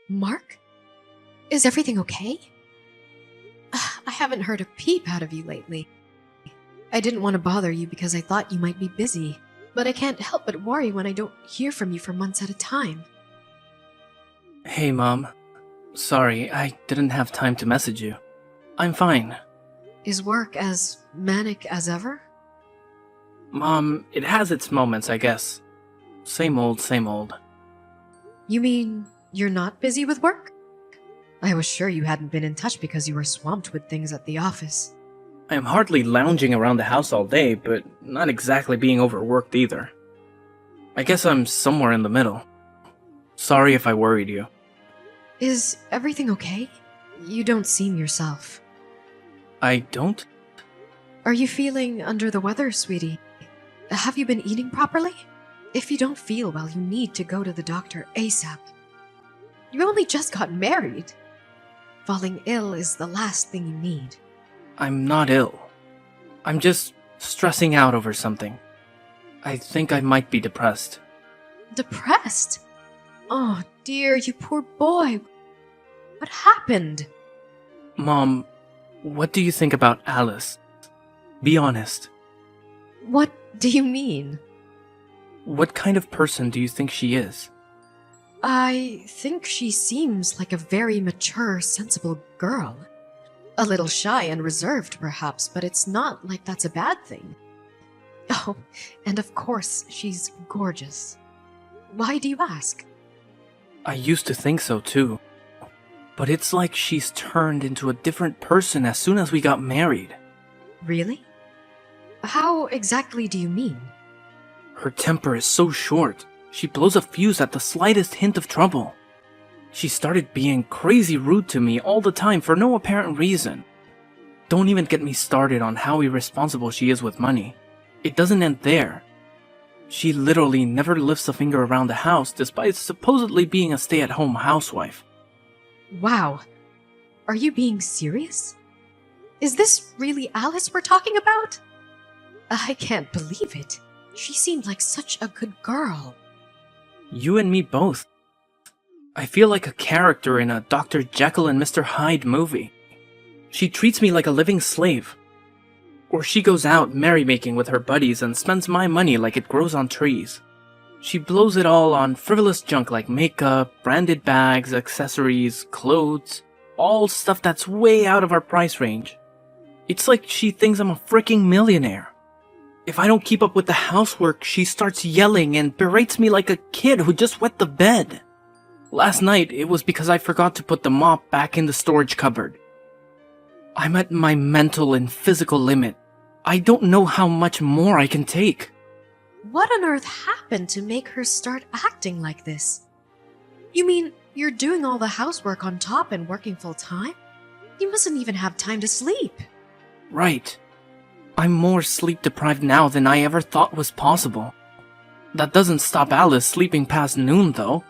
Mark? Is everything okay? I haven't heard a peep out of you lately. I didn't want to bother you because I thought you might be busy, but I can't help but worry when I don't hear from you for months at a time. Hey, Mom. Sorry, I didn't have time to message you. I'm fine. Is work as manic as ever? Mom, it has its moments, I guess. Same old, same old. You mean you're not busy with work? I was sure you hadn't been in touch because you were swamped with things at the office. I am hardly lounging around the house all day, but not exactly being overworked either. I guess I'm somewhere in the middle. Sorry if I worried you. Is everything okay? You don't seem yourself. I don't? Are you feeling under the weather, sweetie? Have you been eating properly? If you don't feel well, you need to go to the doctor ASAP. You only just got married. Falling ill is the last thing you need. I'm not ill. I'm just stressing out over something. I think I might be depressed. Depressed? Oh dear, you poor boy. What happened? Mom, what do you think about Alice? Be honest. What do you mean? What kind of person do you think she is? I think she seems like a very mature, sensible girl. A little shy and reserved, perhaps, but it's not like that's a bad thing. Oh, and of course, she's gorgeous. Why do you ask? I used to think so too. But it's like she's turned into a different person as soon as we got married. Really? How exactly do you mean? Her temper is so short. She blows a fuse at the slightest hint of trouble. She started being crazy rude to me all the time for no apparent reason. Don't even get me started on how irresponsible she is with money. It doesn't end there. She literally never lifts a finger around the house despite supposedly being a stay-at-home housewife. Wow. Are you being serious? Is this really Alice we're talking about? I can't believe it. She seemed like such a good girl. You and me both. I feel like a character in a Dr. Jekyll and Mr. Hyde movie. She treats me like a living slave. Or she goes out merrymaking with her buddies and spends my money like it grows on trees. She blows it all on frivolous junk like makeup, branded bags, accessories, clothes, all stuff that's way out of our price range. It's like she thinks I'm a freaking millionaire. If I don't keep up with the housework, she starts yelling and berates me like a kid who just wet the bed. Last night, it was because I forgot to put the mop back in the storage cupboard. I'm at my mental and physical limit. I don't know how much more I can take. What on earth happened to make her start acting like this? You mean you're doing all the housework on top and working full time? You mustn't even have time to sleep. Right. I'm more sleep deprived now than I ever thought was possible. That doesn't stop Alice sleeping past noon, though.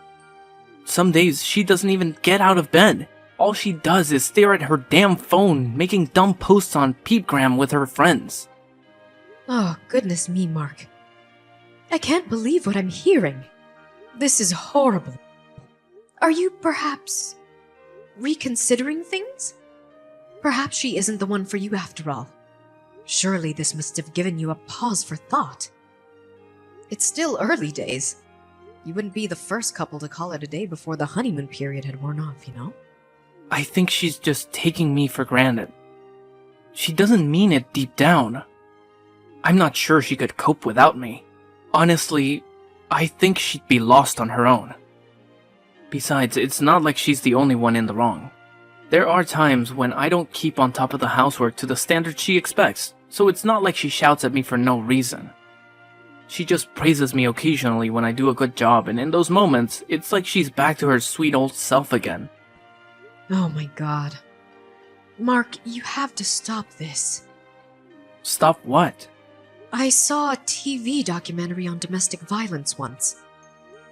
Some days she doesn't even get out of bed. All she does is stare at her damn phone, making dumb posts on Peepgram with her friends. Oh, goodness me, Mark. I can't believe what I'm hearing. This is horrible. Are you perhaps reconsidering things? Perhaps she isn't the one for you after all. Surely this must have given you a pause for thought. It's still early days. You wouldn't be the first couple to call it a day before the honeymoon period had worn off, you know? I think she's just taking me for granted. She doesn't mean it deep down. I'm not sure she could cope without me. Honestly, I think she'd be lost on her own. Besides, it's not like she's the only one in the wrong. There are times when I don't keep on top of the housework to the standard she expects, so it's not like she shouts at me for no reason. She just praises me occasionally when I do a good job, and in those moments, it's like she's back to her sweet old self again. Oh my god. Mark, you have to stop this. Stop what? I saw a TV documentary on domestic violence once.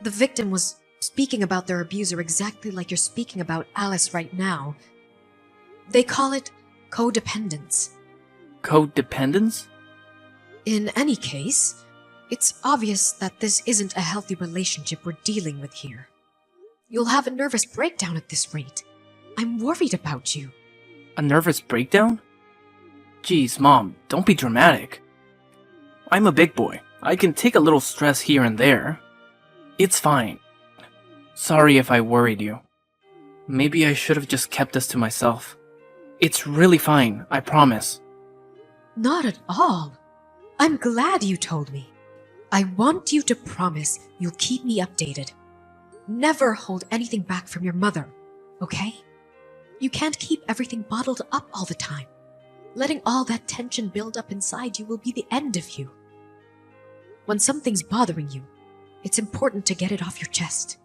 The victim was speaking about their abuser exactly like you're speaking about Alice right now. They call it codependence. Codependence? In any case, it's obvious that this isn't a healthy relationship we're dealing with here. You'll have a nervous breakdown at this rate. I'm worried about you. A nervous breakdown? Geez, Mom, don't be dramatic. I'm a big boy. I can take a little stress here and there. It's fine. Sorry if I worried you. Maybe I should have just kept this to myself. It's really fine, I promise. Not at all. I'm glad you told me. I want you to promise you'll keep me updated. Never hold anything back from your mother, okay? You can't keep everything bottled up all the time. Letting all that tension build up inside you will be the end of you. When something's bothering you, it's important to get it off your chest.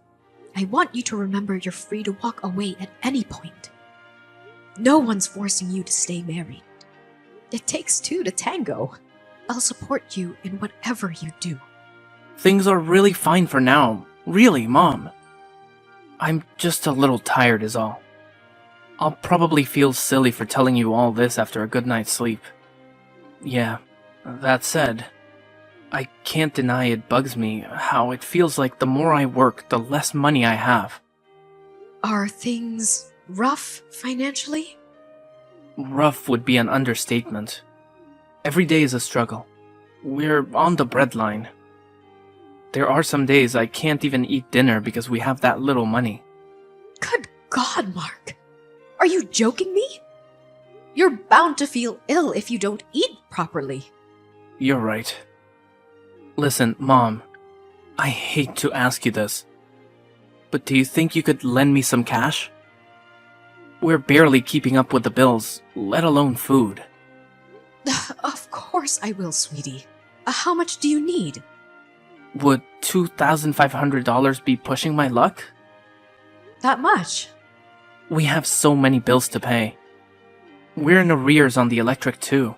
I want you to remember you're free to walk away at any point. No one's forcing you to stay married. It takes two to tango. I'll support you in whatever you do. Things are really fine for now. Really, Mom. I'm just a little tired is all. I'll probably feel silly for telling you all this after a good night's sleep. Yeah, that said, I can't deny it bugs me how it feels like the more I work, the less money I have. Are things rough financially? Rough would be an understatement. Every day is a struggle. We're on the breadline. There are some days I can't even eat dinner because we have that little money. Good God, Mark! Are you joking me? You're bound to feel ill if you don't eat properly. You're right. Listen, Mom, I hate to ask you this, but do you think you could lend me some cash? We're barely keeping up with the bills, let alone food. Of course I will, sweetie. How much do you need? Would $2,500 be pushing my luck? That much? We have so many bills to pay. We're in arrears on the electric too.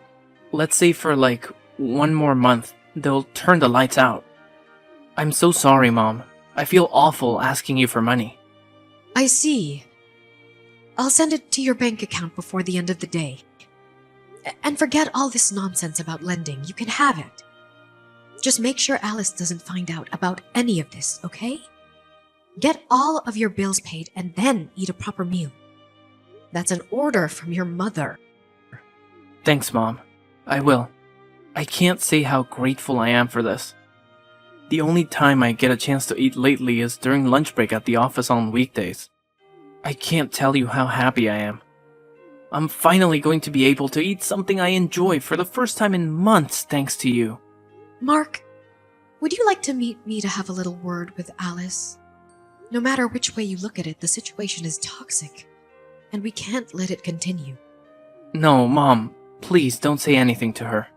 Let's say for like 1 more month, they'll turn the lights out. I'm so sorry, Mom. I feel awful asking you for money. I see. I'll send it to your bank account before the end of the day. And forget all this nonsense about lending. You can have it. Just make sure Alice doesn't find out about any of this, okay? Get all of your bills paid and then eat a proper meal. That's an order from your mother. Thanks, Mom. I will. I can't say how grateful I am for this. The only time I get a chance to eat lately is during lunch break at the office on weekdays. I can't tell you how happy I am. I'm finally going to be able to eat something I enjoy for the first time in months thanks to you. Mark, would you like to meet me to have a little word with Alice? No matter which way you look at it, the situation is toxic, and we can't let it continue. No, Mom, please don't say anything to her.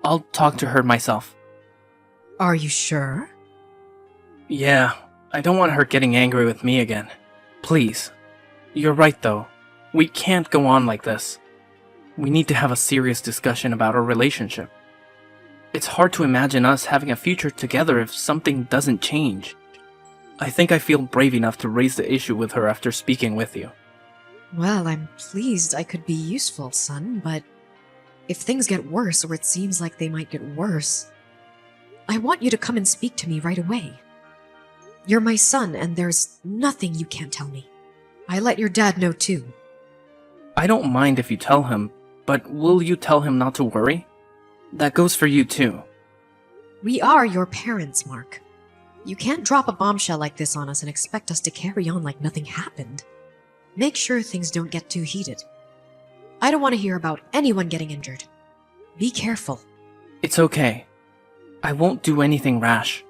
I'll talk to her myself. Are you sure? Yeah, I don't want her getting angry with me again. Please. You're right though. We can't go on like this. We need to have a serious discussion about our relationship. It's hard to imagine us having a future together if something doesn't change. I think I feel brave enough to raise the issue with her after speaking with you. Well, I'm pleased I could be useful, son, but if things get worse or it seems like they might get worse, I want you to come and speak to me right away. You're my son, and there's nothing you can't tell me. I let your dad know too. I don't mind if you tell him, but will you tell him not to worry? That goes for you too. We are your parents, Mark. You can't drop a bombshell like this on us and expect us to carry on like nothing happened. Make sure things don't get too heated. I don't want to hear about anyone getting injured. Be careful. It's okay. I won't do anything rash.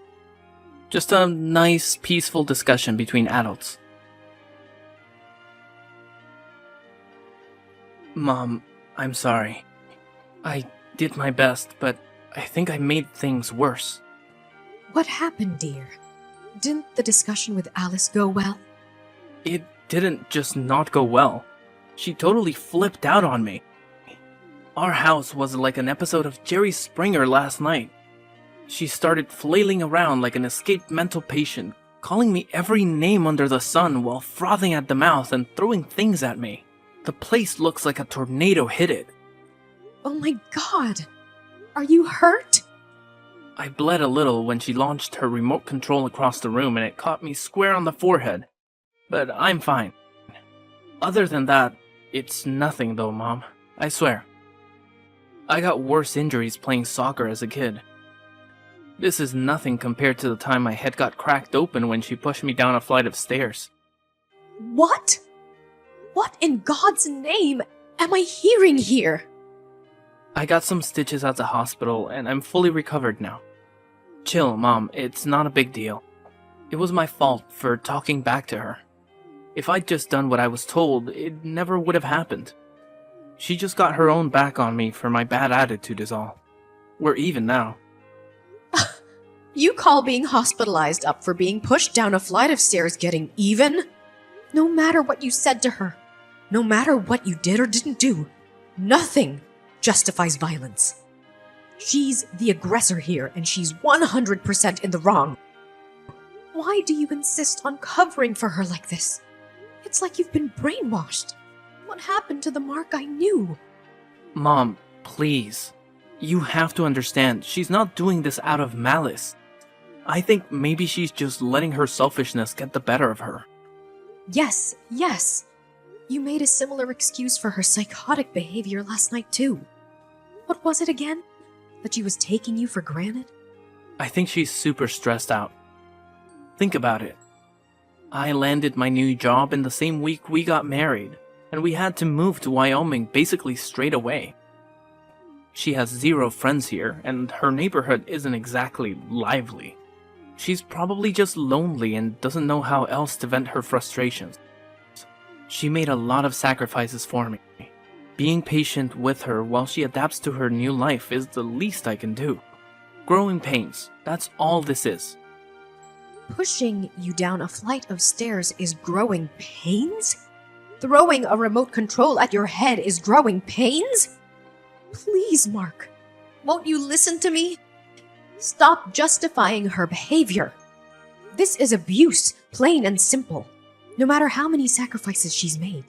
Just a nice, peaceful discussion between adults. Mom, I'm sorry. I did my best, but I think I made things worse. What happened, dear? Didn't the discussion with Alice go well? It didn't just not go well. She totally flipped out on me. Our house was like an episode of Jerry Springer last night. She started flailing around like an escaped mental patient, calling me every name under the sun while frothing at the mouth and throwing things at me. The place looks like a tornado hit it. Oh my God! Are you hurt? I bled a little when she launched her remote control across the room and it caught me square on the forehead. But I'm fine. Other than that, it's nothing though, Mom. I swear. I got worse injuries playing soccer as a kid. This is nothing compared to the time my head got cracked open when she pushed me down a flight of stairs. What? What in God's name am I hearing here? I got some stitches at the hospital and I'm fully recovered now. Chill, Mom, it's not a big deal. It was my fault for talking back to her. If I'd just done what I was told, it never would have happened. She just got her own back on me for my bad attitude is all. We're even now. You call being hospitalized up for being pushed down a flight of stairs getting even? No matter what you said to her, no matter what you did or didn't do, nothing justifies violence. She's the aggressor here, and she's 100% in the wrong. Why do you insist on covering for her like this? It's like you've been brainwashed. What happened to the Mark I knew? Mom, please. You have to understand, she's not doing this out of malice. I think maybe she's just letting her selfishness get the better of her. Yes. You made a similar excuse for her psychotic behavior last night too. What was it again? That she was taking you for granted? I think she's super stressed out. Think about it. I landed my new job in the same week we got married, and we had to move to Wyoming basically straight away. She has 0 friends here, and her neighborhood isn't exactly lively. She's probably just lonely and doesn't know how else to vent her frustrations. She made a lot of sacrifices for me. Being patient with her while she adapts to her new life is the least I can do. Growing pains, that's all this is. Pushing you down a flight of stairs is growing pains? Throwing a remote control at your head is growing pains? Please, Mark, won't you listen to me? Stop justifying her behavior. This is abuse, plain and simple, no matter how many sacrifices she's made.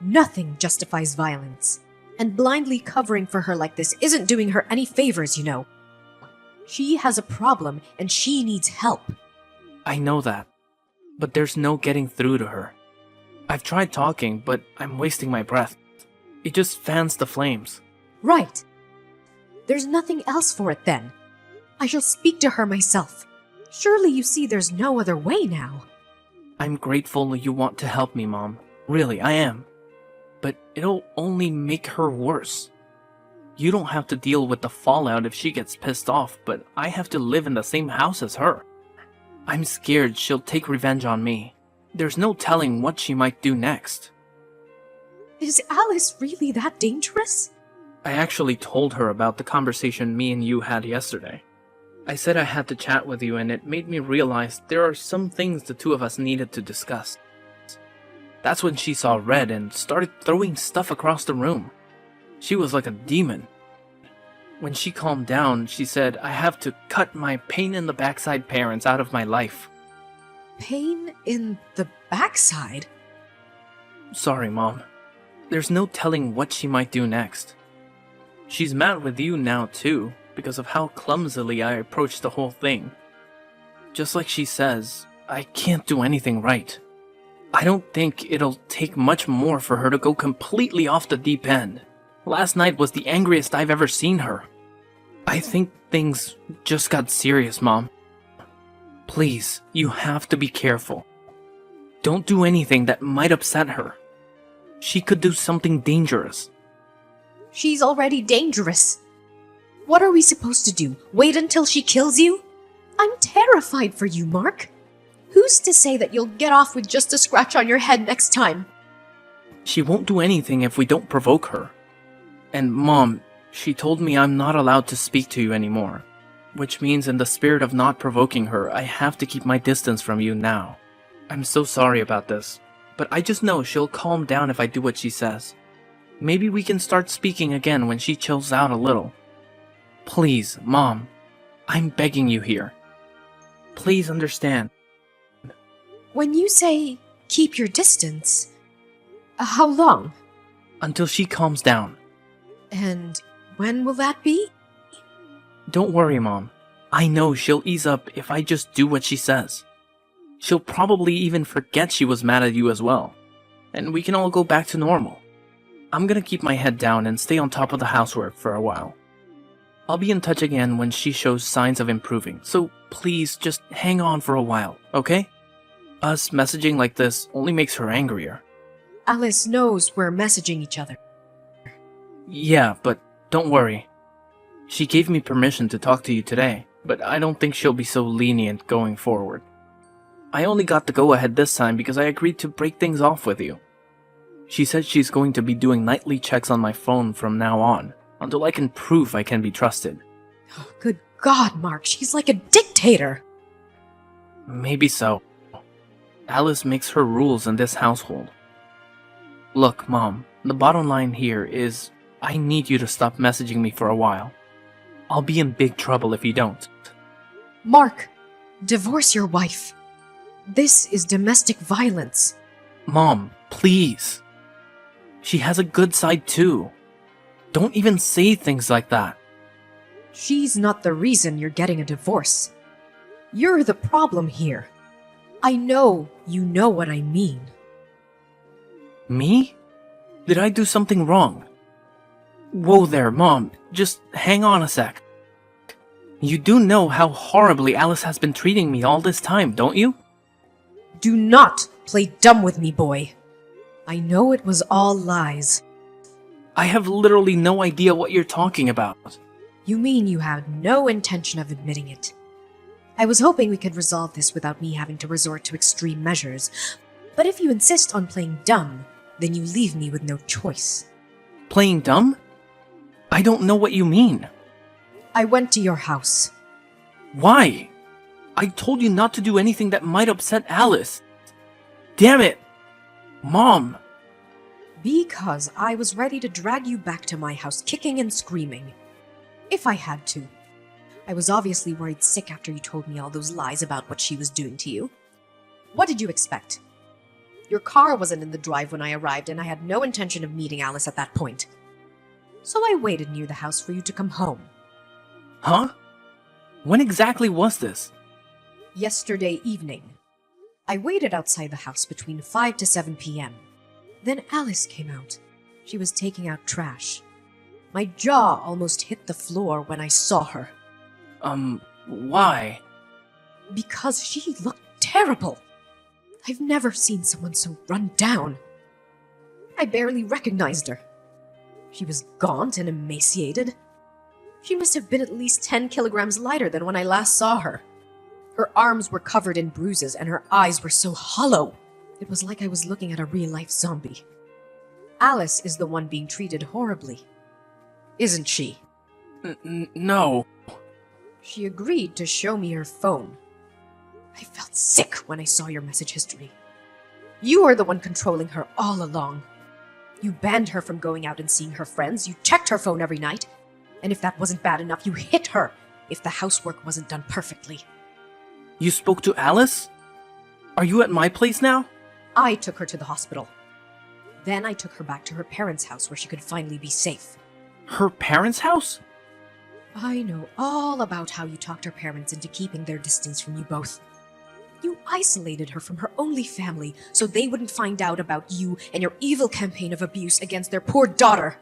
Nothing justifies violence, and blindly covering for her like this isn't doing her any favors, you know. She has a problem, and she needs help. I know that, but there's no getting through to her. I've tried talking, but I'm wasting my breath. It just fans the flames. Right. There's nothing else for it then. I shall speak to her myself. Surely you see there's no other way now. I'm grateful you want to help me, Mom. Really, I am. But it'll only make her worse. You don't have to deal with the fallout if she gets pissed off, but I have to live in the same house as her. I'm scared she'll take revenge on me. There's no telling what she might do next. Is Alice really that dangerous? I actually told her about the conversation me and you had yesterday. I said I had to chat with you, and it made me realize there are some things the two of us needed to discuss. That's when she saw red and started throwing stuff across the room. She was like a demon. When she calmed down, she said I have to cut my pain in the backside parents out of my life. Pain in the backside? Sorry, Mom. There's no telling what she might do next. She's mad with you now, too, because of how clumsily I approached the whole thing. Just like she says, I can't do anything right. I don't think it'll take much more for her to go completely off the deep end. Last night was the angriest I've ever seen her. I think things just got serious, Mom. Please, you have to be careful. Don't do anything that might upset her. She could do something dangerous. She's already dangerous. What are we supposed to do? Wait until she kills you? I'm terrified for you, Mark. Who's to say that you'll get off with just a scratch on your head next time? She won't do anything if we don't provoke her. And Mom, she told me I'm not allowed to speak to you anymore. Which means in the spirit of not provoking her, I have to keep my distance from you now. I'm so sorry about this, but I just know she'll calm down if I do what she says. Maybe we can start speaking again when she chills out a little. Please, Mom, I'm begging you here. Please understand. When you say keep your distance, how long? Until she calms down. And when will that be? Don't worry, Mom. I know she'll ease up if I just do what she says. She'll probably even forget she was mad at you as well, and we can all go back to normal. I'm gonna keep my head down and stay on top of the housework for a while. I'll be in touch again when she shows signs of improving, so please just hang on for a while, okay? Us messaging like this only makes her angrier. Alice knows we're messaging each other. Yeah, but don't worry. She gave me permission to talk to you today, but I don't think she'll be so lenient going forward. I only got the go-ahead this time because I agreed to break things off with you. She said she's going to be doing nightly checks on my phone from now on, until I can prove I can be trusted. Oh, good God, Mark, she's like a dictator. Maybe so. Alice makes her rules in this household. Look, Mom, the bottom line here is I need you to stop messaging me for a while. I'll be in big trouble if you don't. Mark, divorce your wife. This is domestic violence. Mom, please. She has a good side too. Don't even say things like that. She's not the reason you're getting a divorce. You're the problem here. I know you know what I mean. Me? Did I do something wrong? Whoa there, Mom. Just hang on a sec. You do know how horribly Alice has been treating me all this time, don't you? Do not play dumb with me, boy. I know it was all lies. I have literally no idea what you're talking about. You mean you had no intention of admitting it? I was hoping we could resolve this without me having to resort to extreme measures, but if you insist on playing dumb, then you leave me with no choice. Playing dumb? I don't know what you mean. I went to your house. Why? I told you not to do anything that might upset Alice. Damn it! Mom! Because I was ready to drag you back to my house kicking and screaming. If I had to. I was obviously worried sick after you told me all those lies about what she was doing to you. What did you expect? Your car wasn't in the drive when I arrived, and I had no intention of meeting Alice at that point. So I waited near the house for you to come home. Huh? When exactly was this? Yesterday evening. I waited outside the house between 5 to 7 p.m. Then Alice came out. She was taking out trash. My jaw almost hit the floor when I saw her. Why? Because she looked terrible. I've never seen someone so run down. I barely recognized her. She was gaunt and emaciated. She must have been at least 10 kilograms lighter than when I last saw her. Her arms were covered in bruises and her eyes were so hollow. It was like I was looking at a real-life zombie. Alice is the one being treated horribly. Isn't she? No. She agreed to show me her phone. I felt sick when I saw your message history. You are the one controlling her all along. You banned her from going out and seeing her friends, you checked her phone every night, and if that wasn't bad enough, you hit her if the housework wasn't done perfectly. You spoke to Alice? Are you at my place now? I took her to the hospital. Then I took her back to her parents' house where she could finally be safe. Her parents' house? I know all about how you talked her parents into keeping their distance from you both. You isolated her from her only family so they wouldn't find out about you and your evil campaign of abuse against their poor daughter.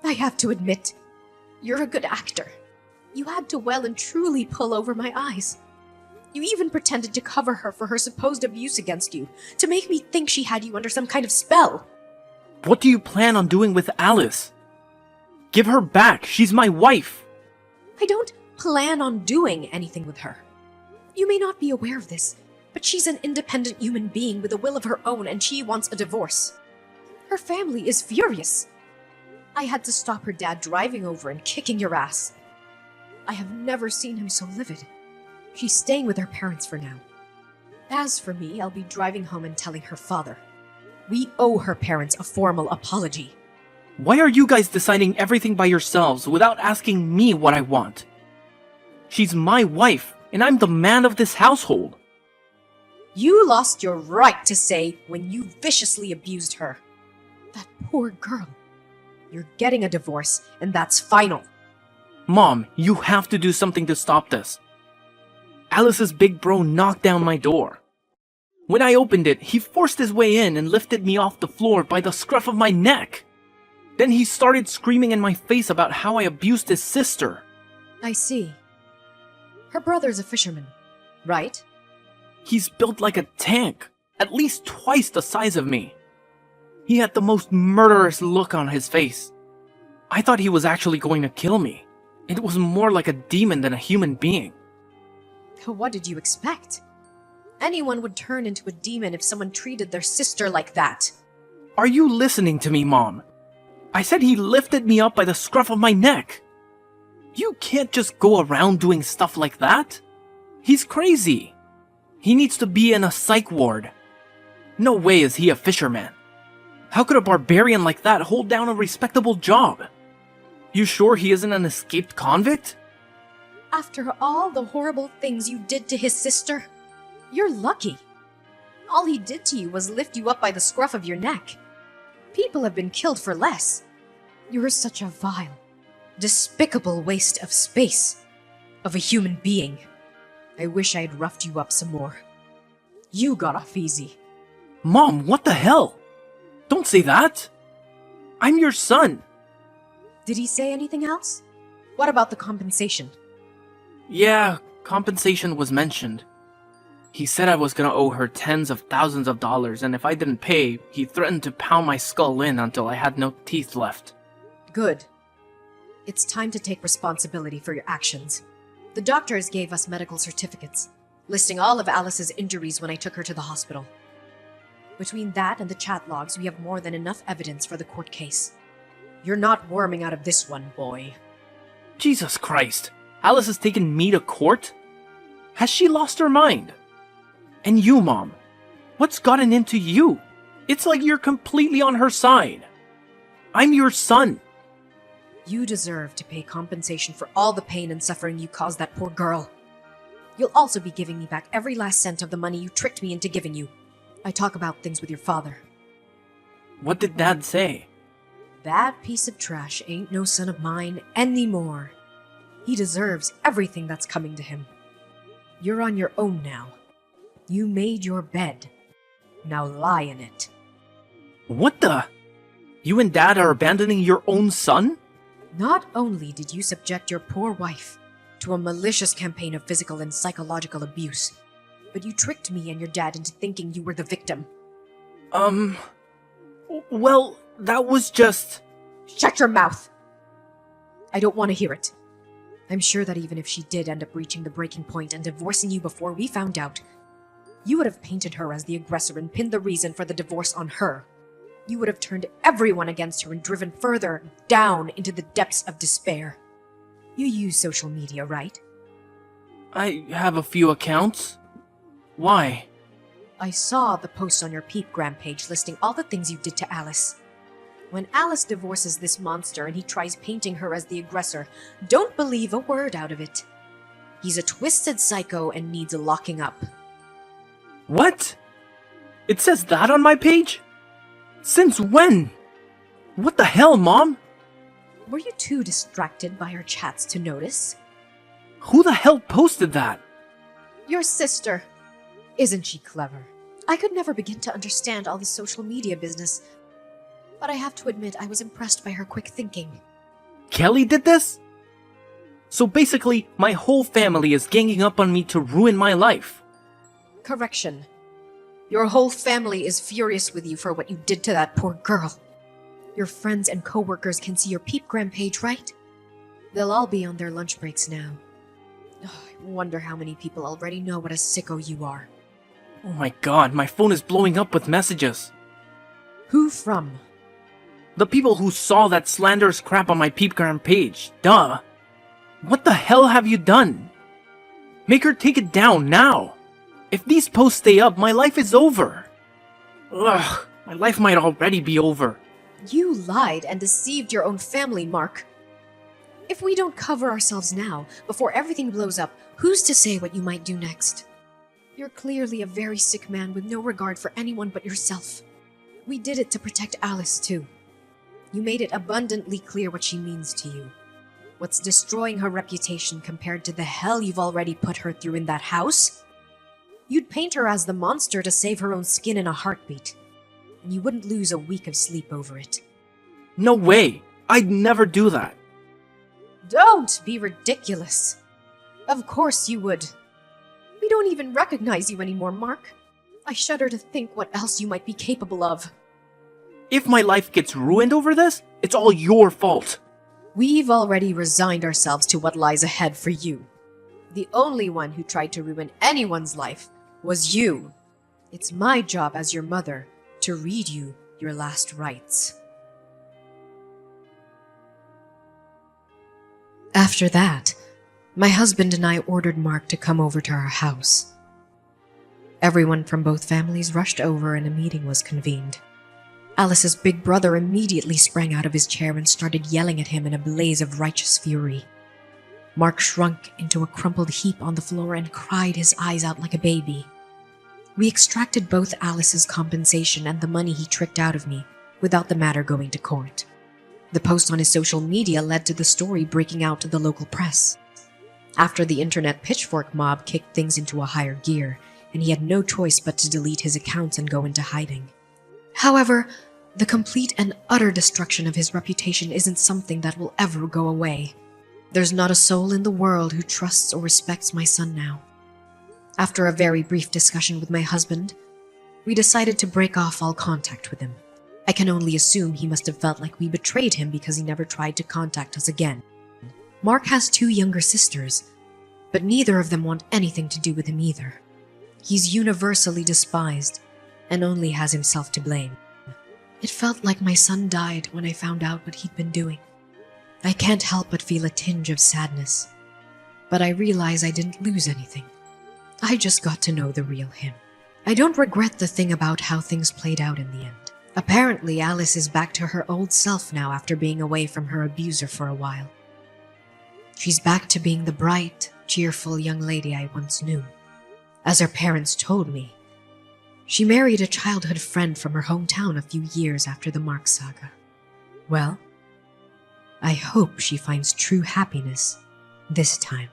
I have to admit, you're a good actor. You had to well and truly pull over my eyes. You even pretended to cover her for her supposed abuse against you, to make me think she had you under some kind of spell. What do you plan on doing with Alice? Give her back. She's my wife. I don't plan on doing anything with her. You may not be aware of this, but she's an independent human being with a will of her own and she wants a divorce. Her family is furious. I had to stop her dad driving over and kicking your ass. I have never seen him so livid. She's staying with her parents for now. As for me, I'll be driving home and telling her father. We owe her parents a formal apology. Why are you guys deciding everything by yourselves without asking me what I want? She's my wife, and I'm the man of this household. You lost your right to say when you viciously abused her. That poor girl. You're getting a divorce, and that's final. Mom, you have to do something to stop this. Alice's big bro knocked down my door. When I opened it, he forced his way in and lifted me off the floor by the scruff of my neck. Then he started screaming in my face about how I abused his sister. I see. Her brother's a fisherman, right? He's built like a tank, at least twice the size of me. He had the most murderous look on his face. I thought he was actually going to kill me. It was more like a demon than a human being. What did you expect? Anyone would turn into a demon if someone treated their sister like that. Are you listening to me, Mom? I said he lifted me up by the scruff of my neck. You can't just go around doing stuff like that. He's crazy. He needs to be in a psych ward. No way is he a fisherman. How could a barbarian like that hold down a respectable job? You sure he isn't an escaped convict? After all the horrible things you did to his sister, you're lucky. All he did to you was lift you up by the scruff of your neck. People have been killed for less. You're such a vile, despicable waste of space, of a human being. I wish I had roughed you up some more. You got off easy. Mom, what the hell? Don't say that. I'm your son. Did he say anything else? What about the compensation? Yeah, compensation was mentioned. He said I was gonna owe her tens of thousands of dollars, and if I didn't pay, he threatened to pound my skull in until I had no teeth left. Good. It's time to take responsibility for your actions. The doctors gave us medical certificates, listing all of Alice's injuries when I took her to the hospital. Between that and the chat logs, we have more than enough evidence for the court case. You're not worming out of this one, boy. Jesus Christ! Alice has taken me to court? Has she lost her mind? And you, Mom, what's gotten into you? It's like you're completely on her side. I'm your son. You deserve to pay compensation for all the pain and suffering you caused that poor girl. You'll also be giving me back every last cent of the money you tricked me into giving you. I talk about things with your father. What did Dad say? That piece of trash ain't no son of mine anymore. He deserves everything that's coming to him. You're on your own now. You made your bed. Now lie in it. What the? You and Dad are abandoning your own son? Not only did you subject your poor wife to a malicious campaign of physical and psychological abuse, but you tricked me and your dad into thinking you were the victim. Well, that was just... Shut your mouth! I don't want to hear it. I'm sure that even if she did end up reaching the breaking point and divorcing you before we found out, you would have painted her as the aggressor and pinned the reason for the divorce on her. You would have turned everyone against her and driven further down into the depths of despair. You use social media, right? I have a few accounts. Why? I saw the post on your Peepgram page listing all the things you did to Alice. When Alice divorces this monster and he tries painting her as the aggressor, don't believe a word out of it. He's a twisted psycho and needs locking up. What? It says that on my page? Since when? What the hell, Mom? Were you too distracted by our chats to notice? Who the hell posted that? Your sister. Isn't she clever? I could never begin to understand all the social media business, but I have to admit I was impressed by her quick thinking. Kelly did this? So basically, my whole family is ganging up on me to ruin my life. Correction. Your whole family is furious with you for what you did to that poor girl. Your friends and co-workers can see your Peepgram page, right? They'll all be on their lunch breaks now. Oh, I wonder how many people already know what a sicko you are. Oh my god, my phone is blowing up with messages. Who from? The people who saw that slanderous crap on my Peepgram page. Duh. What the hell have you done? Make her take it down now. If these posts stay up, my life is over. Ugh, my life might already be over. You lied and deceived your own family, Mark. If we don't cover ourselves now, before everything blows up, who's to say what you might do next? You're clearly a very sick man with no regard for anyone but yourself. We did it to protect Alice, too. You made it abundantly clear what she means to you. What's destroying her reputation compared to the hell you've already put her through in that house? You'd paint her as the monster to save her own skin in a heartbeat, and you wouldn't lose a week of sleep over it. No way! I'd never do that. Don't be ridiculous. Of course you would. We don't even recognize you anymore, Mark. I shudder to think what else you might be capable of. If my life gets ruined over this, it's all your fault. We've already resigned ourselves to what lies ahead for you. The only one who tried to ruin anyone's life was you. It's my job as your mother to read you your last rites. After that, my husband and I ordered Mark to come over to our house. Everyone from both families rushed over and a meeting was convened. Alice's big brother immediately sprang out of his chair and started yelling at him in a blaze of righteous fury. Mark shrunk into a crumpled heap on the floor and cried his eyes out like a baby. We extracted both Alice's compensation and the money he tricked out of me without the matter going to court. The post on his social media led to the story breaking out to the local press. After the internet pitchfork mob kicked things into a higher gear, and he had no choice but to delete his accounts and go into hiding. However, the complete and utter destruction of his reputation isn't something that will ever go away. There's not a soul in the world who trusts or respects my son now. After a very brief discussion with my husband, we decided to break off all contact with him. I can only assume he must have felt like we betrayed him because he never tried to contact us again. Mark has 2 younger sisters, but neither of them want anything to do with him either. He's universally despised and only has himself to blame. It felt like my son died when I found out what he'd been doing. I can't help but feel a tinge of sadness, but I realize I didn't lose anything. I just got to know the real him. I don't regret the thing about how things played out in the end. Apparently, Alice is back to her old self now after being away from her abuser for a while. She's back to being the bright, cheerful young lady I once knew. As her parents told me, she married a childhood friend from her hometown a few years after the Mark saga. Well, I hope she finds true happiness this time.